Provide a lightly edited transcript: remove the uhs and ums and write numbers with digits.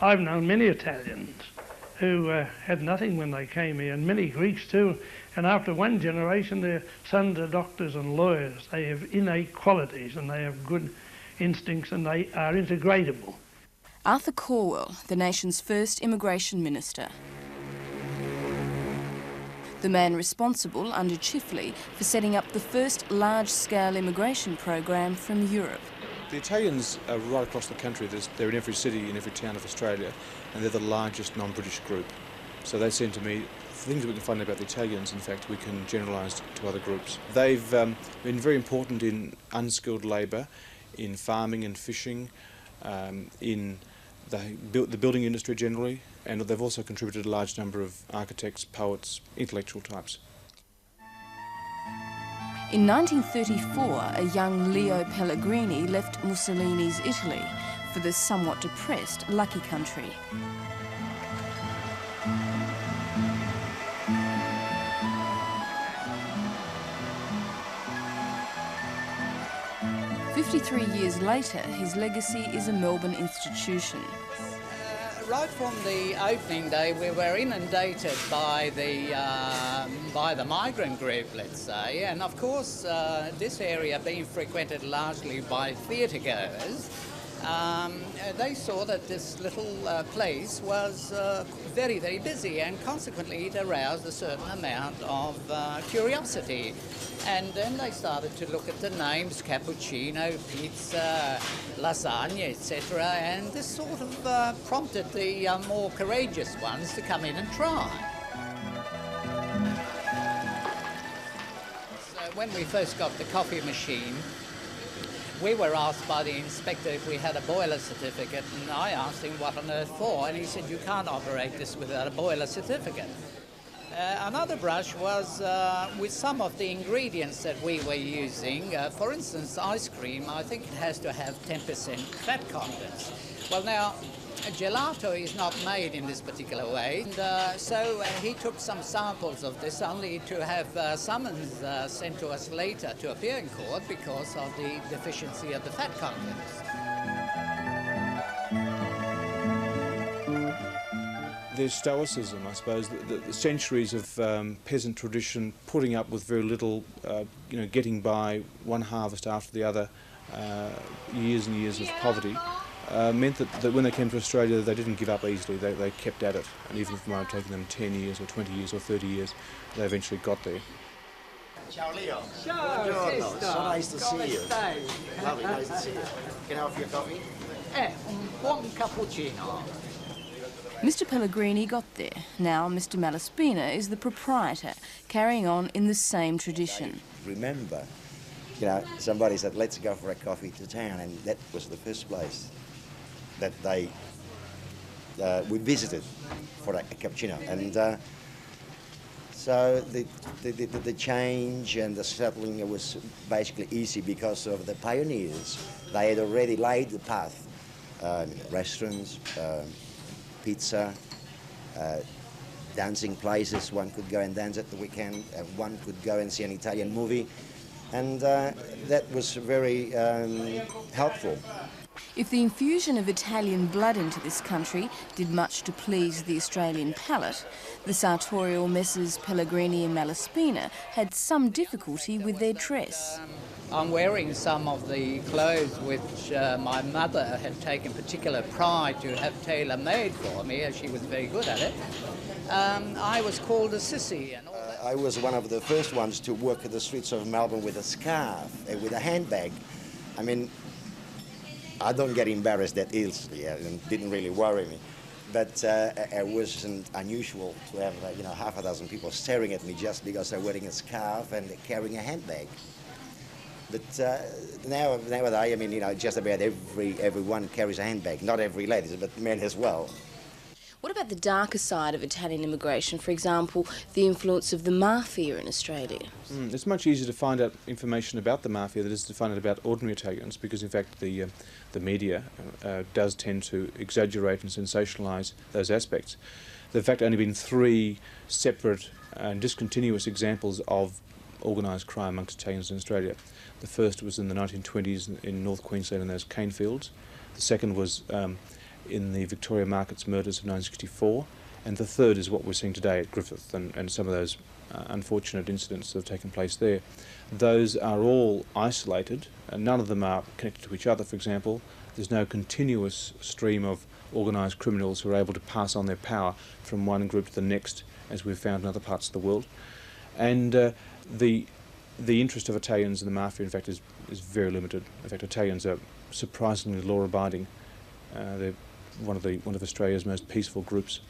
I've known many Italians who had nothing when they came here, and many Greeks too, and after one generation their sons are doctors and lawyers. They have innate qualities and they have good instincts and they are integratable. Arthur Corwell, the nation's first immigration minister. The man responsible, under Chifley, for setting up the first large-scale immigration program from Europe. The Italians are right across the country. They're in every city, in every town of Australia, and they're the largest non-British group. So they seem to me, things that we can find about the Italians, in fact, we can generalise to other groups. They've been very important in unskilled labour, in farming and fishing, in the building industry generally, and they've also contributed a large number of architects, poets, intellectual types. In 1934, a young Leo Pellegrini left Mussolini's Italy for the somewhat depressed Lucky Country. "53 years later, his legacy is a Melbourne institution. Right from the opening day, we were inundated by the migrant group, let's say, and of course this area being frequented largely by theatre-goers, they saw that this little place was very, very busy, and consequently it aroused a certain amount of curiosity. And then they started to look at the names, cappuccino, pizza, lasagne, etc. And this sort of prompted the more courageous ones to come in and try. So when we first got the coffee machine, we were asked by the inspector if we had a boiler certificate, and I asked him what on earth for, and he said, you can't operate this without a boiler certificate. Another brush was with some of the ingredients that we were using. For instance, ice cream, I think it has to have 10% fat content. Well, now, gelato is not made in this particular way, and so he took some samples of this only to have summons sent to us later to appear in court because of the deficiency of the fat contents. There's stoicism, I suppose, the centuries of peasant tradition, putting up with very little, getting by one harvest after the other, years and years of poverty, meant that when they came to Australia they didn't give up easily, they kept at it, and even if it might have taken them 10 years or 20 years or 30 years, they eventually got there. Ciao Leo. Ciao, buongiorno. It's so nice to see you. Lovely, nice to see you. Can I have your coffee? Un buon cappuccino. Mr. Pellegrini got there. Now Mr. Malaspina is the proprietor, carrying on in the same tradition. I remember, somebody said, let's go for a coffee to town, and that was the first place that we visited for a cappuccino. And so the change and the settling was basically easy because of the pioneers. They had already laid the path. Restaurants, pizza, dancing places. One could go and dance at the weekend, one could go and see an Italian movie, and that was very helpful. If the infusion of Italian blood into this country did much to please the Australian palate, the sartorial Messrs Pellegrini and Malaspina had some difficulty with their dress. I'm wearing some of the clothes which my mother had taken particular pride to have tailor-made for me, as she was very good at it. I was called a sissy and all that. I was one of the first ones to work in the streets of Melbourne with a scarf, with a handbag. I mean, I don't get embarrassed that easily, and it didn't really worry me. But it wasn't unusual to have half a dozen people staring at me just because I'm wearing a scarf and carrying a handbag. But nowadays, I mean, just about everyone carries a handbag. Not every lady, but men as well. What about the darker side of Italian immigration? For example, the influence of the mafia in Australia? It's much easier to find out information about the mafia than it is to find out about ordinary Italians, because in fact the media does tend to exaggerate and sensationalise those aspects. There have in fact only been 3 separate and discontinuous examples of organised crime amongst Italians in Australia. The first was in the 1920s in North Queensland in those cane fields. The second was in the Victoria Markets murders of 1964, and the third is what we're seeing today at Griffith and some of those unfortunate incidents that have taken place there. Those are all isolated, and none of them are connected to each other, for example. There's no continuous stream of organised criminals who are able to pass on their power from one group to the next, as we've found in other parts of the world. And the interest of Italians in the mafia, in fact, is very limited. In fact, Italians are surprisingly law-abiding. They're one of Australia's most peaceful groups.